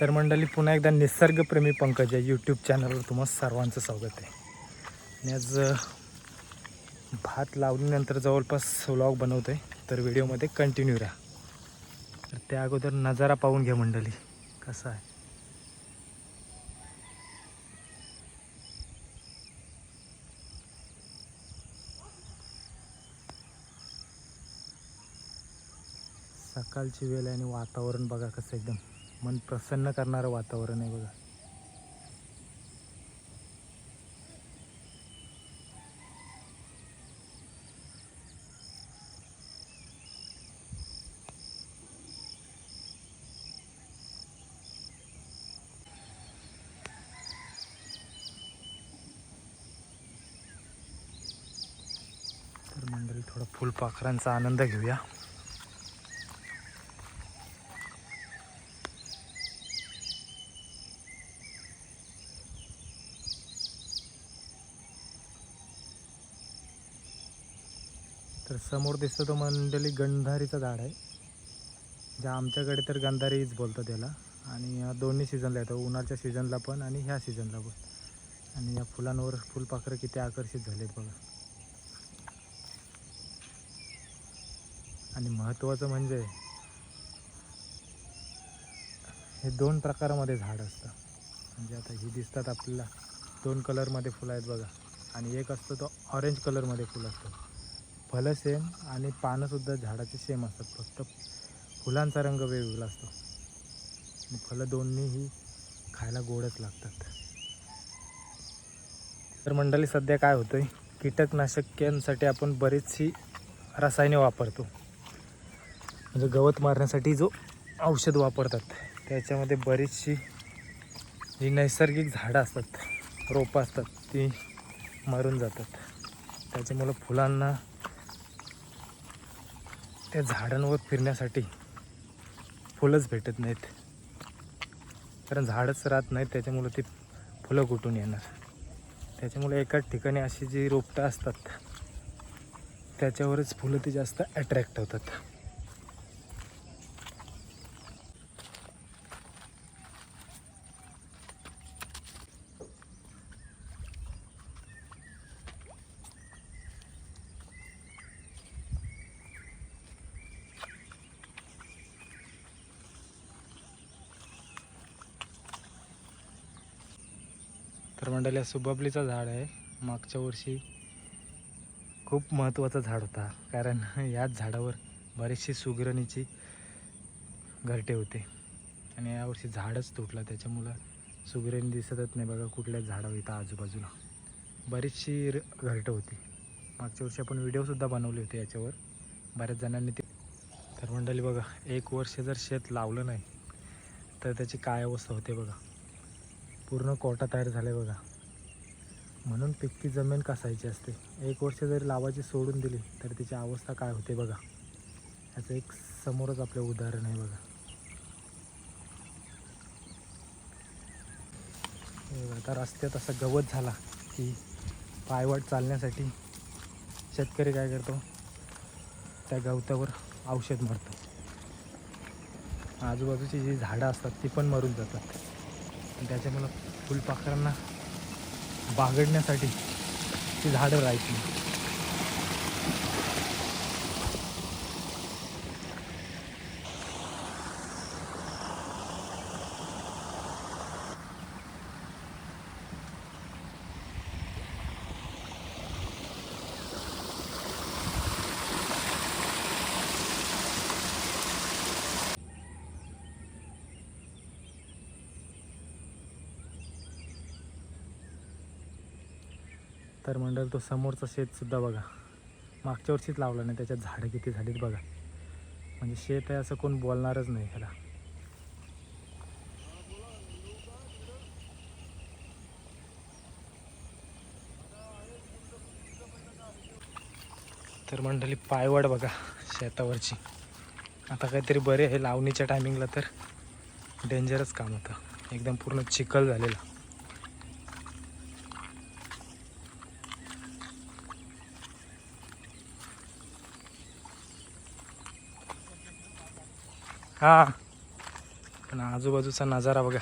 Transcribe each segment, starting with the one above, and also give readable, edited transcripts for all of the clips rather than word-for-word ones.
तर मंडळी, पुन्हा एकदा निसर्गप्रेमी पंकज या यूट्यूब चॅनलवर तुम्हा सर्वांचं स्वागत आहे. आणि आज भात लावल्यानंतर जवळपास व्लॉग बनवतो आहे, तर व्हिडिओमध्ये कंटिन्यू राहा. तर त्या अगोदर नजारा पाहून घ्या मंडळी, कसा आहे. सकाळची वेळ आहे आणि वातावरण बघा कसं एकदम मन प्रसन्न करणारं वातावरण आहे बघा. तर मंडळी, थोडा फुलपाखरांचा आनंद घेऊया. तर समोर दिसतं तो मंडळी गंधारीचं झाड आहे, जे आमच्याकडे तर गंधारीच बोलतात त्याला. आणि या दोन्ही सीझनला येतो, उन्हाळ्याच्या सीझनला पण आणि ह्या सीझनला पण. आणि या फुलांवर फुलपाखरं किती आकर्षित झालेत बघा. आणि महत्त्वाचं म्हणजे हे दोन प्रकारामध्ये झाड असतं. म्हणजे आता ही दिसतात आपल्याला दोन कलरमध्ये फुलं आहेत बघा, आणि एक असतं तो ऑरेंज कलरमध्ये फुलं असतं. फळं सेम आणि पानंसुद्धा झाडाचे सेम असतात, फक्त फुलांचा रंग वेगवेगळा असतो. आणि फळं दोन्हीही खायला गोडच लागतात. तर मंडळी, सध्या काय होतं आहे, कीटकनाशकांसाठी आपण बरीचशी रसायने वापरतो. म्हणजे गवत मारण्यासाठी जो औषध वापरतात, त्याच्यामध्ये बरीचशी जी नैसर्गिक झाडं असतात, रोपं असतात, ती मरून जातात. त्याच्यामुळं फुलांना त्या झाडांवर फिरण्यासाठी फुलंच भेटत नाहीत, कारण झाडच राहत नाहीत. त्याच्यामुळं ती फुलं कुठून येणार. त्याच्यामुळे एकाच ठिकाणी अशी जी रोपटं असतात, त्याच्यावरच फुलं ती जास्त अट्रॅक्ट होतात. तर मंडळी, सुबबलीचं झाड आहे. मागच्या वर्षी खूप महत्त्वाचा झाड होता, कारण याच झाडावर बरीचशी सुगरणीची घरटे होते. आणि यावर्षी झाडच तुटलं, त्याच्यामुळं सुगरण दिसतच नाही बघा कुठल्याच झाडावर इथं आजूबाजूला. बरीचशी घरटं होती. मागच्या वर्षी आपण व्हिडिओसुद्धा बनवले होते याच्यावर, बऱ्याच जणांनी ते. तर मंडळी बघा, एक वर्ष जर शेत लावलं नाही तर त्याची काय अवस्था होते बघा. पूर्ण कोटा तयार झाला आहे बघा. म्हणून पिक्की जमीन कसायची असते. एक वर्ष जरी लावायची सोडून दिली तर तिची अवस्था काय होते बघा. याचं एक समोरच आपलं उदाहरण आहे बघा. आता रस्त्यात असा गवत झाला की पायवाट चालण्यासाठी शेतकरी काय करतो, त्या गवतावर औषध मारतो. आजूबाजूची जी झाडं असतात ती पण मरून जातात. आणि त्याच्यामुळं फुलपाखरांना बागडण्यासाठी ती झाडं राहायची. तर मंडळ, तो समोरचा शेतसुद्धा बघा, मागच्या वर्षीच लावला नाही, त्याच्यात झाडं किती झालीत बघा. म्हणजे शेत आहे असं कोण बोलणारच नाही ह्याला. तर मंडळी, पायवाट बघा शेतावरची. आता काहीतरी बरे आहे, लावणीच्या टायमिंगला तर डेंजरच काम होतं, एकदम पूर्ण चिखल झालेला. हां, पण आजूबाजूचा नजारा बघा,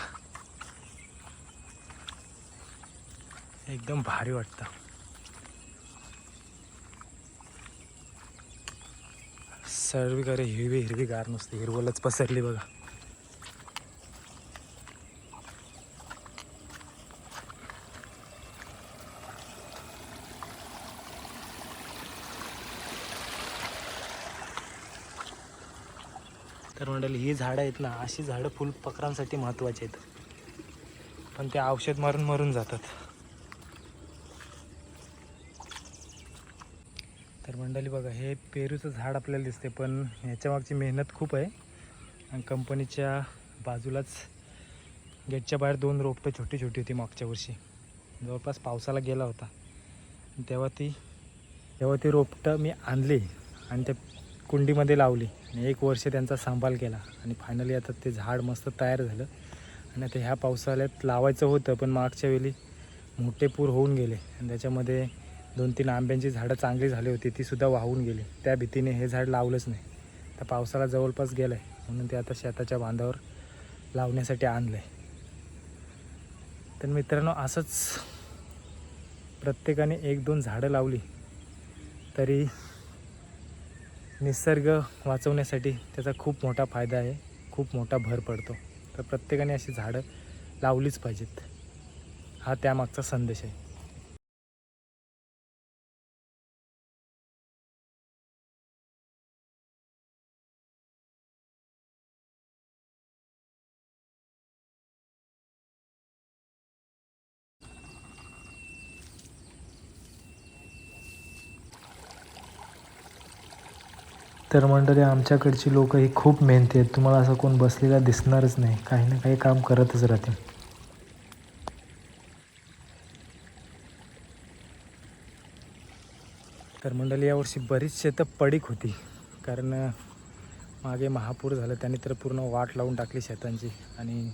एकदम भारी वाटतं. सर्वीकडे हिरवी हिरवी गार नुसती हिरवलच पसरली बघा. तर मंडळी ही झाडं आहेत ना, अशी झाडं फुलपाखरांसाठी महत्त्वाची आहेत, पण ते औषध मारून मरून जातात. तर मंडळी बघा, हे पेरूचं झाड आपल्याला दिसते, पण ह्याच्या मागची मेहनत खूप आहे. आणि कंपनीच्या बाजूलाच गेटच्या बाहेर 2 रोपटं छोटी छोटी होती मागच्या वर्षी, जवळपास पावसाला गेला होता. तेव्हा ती रोपटं मी आणली आणि त्या कुंडीमध्ये लावली आणि 1 वर्ष त्यांचा सांभाळ केला आणि फायनली आता ते झाड मस्त तयार झालं. आणि आता ह्या पावसाळ्यात लावायचं होतं, पण मागच्या वेळी मोठे पूर होऊन गेले आणि त्याच्यामध्ये 2-3 आंब्यांची झाडं चांगली झाली होती, तीसुद्धा वाहून गेली. त्या भीतीने हे झाड लावलंच नाही. तर पावसाळा जवळपास गेला आहे म्हणून ते आता शेताच्या बांधावर लावण्यासाठी आणलं आहे. तर मित्रांनो, असंच प्रत्येकाने 1-2 झाडं लावली तरी निसर्ग वाचवण्यासाठी त्याचा खूप मोठा फायदा आहे, खूप मोठा भर पडतो. तर प्रत्येकाने अशी झाडं लावलीच पाहिजेत, हा त्यामागचा संदेश आहे. तर मंडळी, आमच्याकडची लोक ही खूप मेहनती आहेत. तुम्हाला असं कोण बसलेला दिसणारच नाही, काही ना काही काम करतच राहते. तर मंडळी, यावर्षी बरीच शेतं पडीक होती, कारण मागे महापूर झालं, त्याने तर पूर्ण वाट लावून टाकली शेतांची. आणि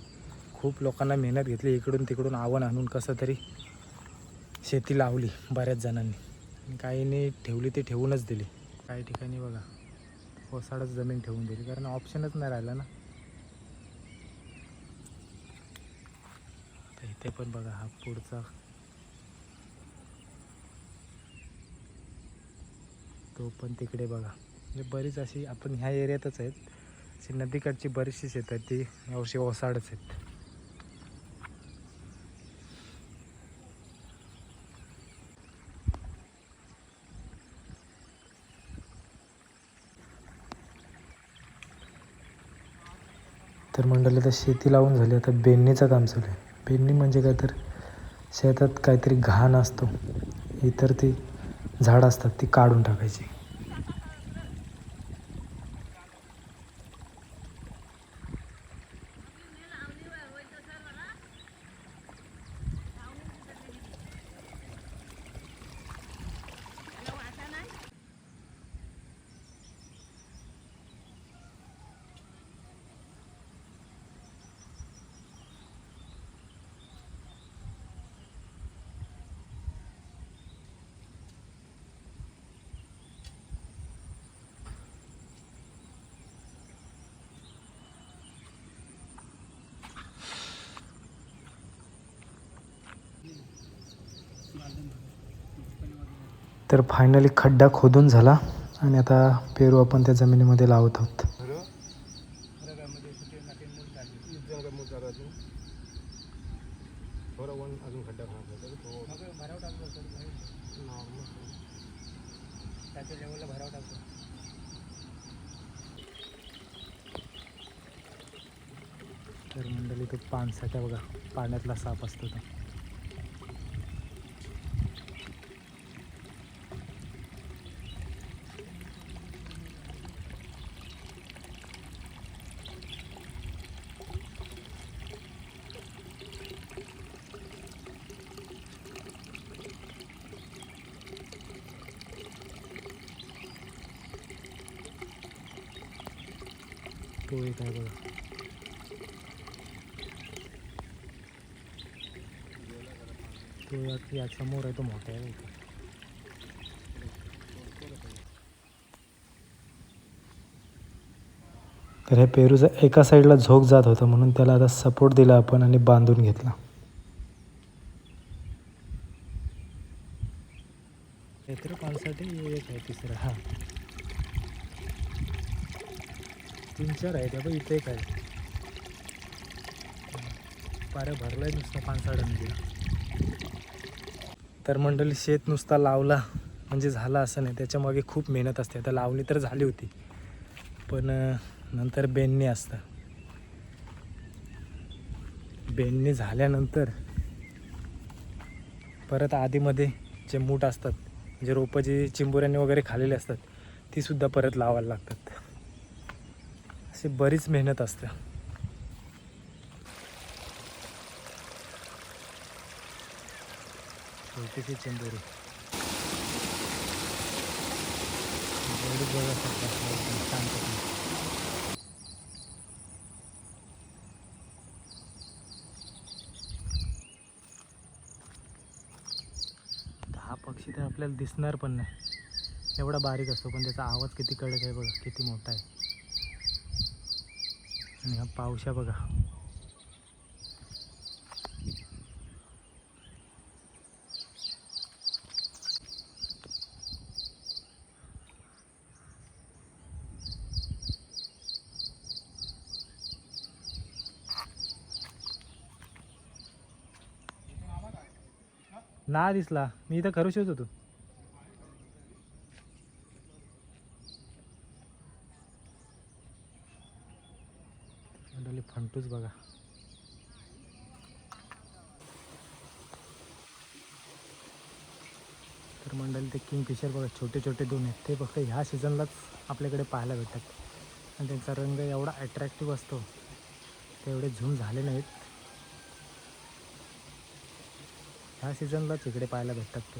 खूप लोकांना मेहनत घेतली, इकडून तिकडून आवण आणून कसं तरी शेती लावली बऱ्याच जणांनी. काहींनी ठेवली ती ठेवूनच दिली, काही ठिकाणी बघा ओसाडच जमीन ठेवून दिली, कारण ऑप्शनच नाही राहिला ना. तर इथे पण बघा, हा पुढचा तो पण तिकडे बघा. म्हणजे बरीच अशी, आपण ह्या एरियातच आहेत, अशी नदीकडची बरीचशी शेतं आहेत, ती यावर्षी ओसाडच आहेत. तर मंडळी, आता शेती लावून झाली, आता बेडणीचं काम चालू आहे. बेडणी म्हणजे काय, तर शेतात काहीतरी घाण असतो, इतर ती झाडं असतात ती काढून टाकायची. तर फायनली खड्डा खोदून झाला आणि आता पेरू आपण त्या जमिनीमध्ये लावत आहोत. तर मंडळी, तो पानसाठा बघा, पाण्यातला साप असतो तो. तो एक आहे बघा. तो या समोर आहे, तो मोठा आहे इथे. तर ह्या पेरूचा एका साईडला झोक जात होता म्हणून त्याला आता सपोर्ट दिला आपण आणि बांधून घेतला. तिसरं पानसाठी एक आहे तिसरं. हां 3-4 आहे त्या पण इथे एक आहे. पाऱ्या भरलाय नुसतं पानसाडांमध्ये. तर मंडळी शेत नुसता लावला म्हणजे झाला असं नाही, त्याच्यामागे खूप मेहनत असते. आता लावणी तर झाली होती पण नंतर बेनणी असतं. बेनणी झाल्यानंतर परत आधीमध्ये जे मूठ असतात म्हणजे रोपं जी चिंबोऱ्यांनी वगैरे खाल्लेली असतात ती सुद्धा परत लावायला लागतात. अशी बरीच मेहनत असते. छोटीशी चिंबोरी हा पक्षी तर आपल्याला दिसणार पण नाही, एवढा बारीक असतो, पण त्याचा आवाज किती कडक आहे बघा, किती मोठा आहे. आणि हा पावसा बघा. ना दिसला, मी इथं खरोशीच होतो. मंडळी फंटूच बघा. तर मंडळी ते किंगफिशर बघा, छोटे छोटे दोन आहेत, ते फक्त ह्या सीझनलाच आपल्याकडे पाहायला भेटतात. आणि त्यांचा रंग एवढा अट्रॅक्टिव्ह असतो, ते एवढे झूम झाले नाहीत. ह्या सीझनलाच इकडे पाहायला भेटतात ते.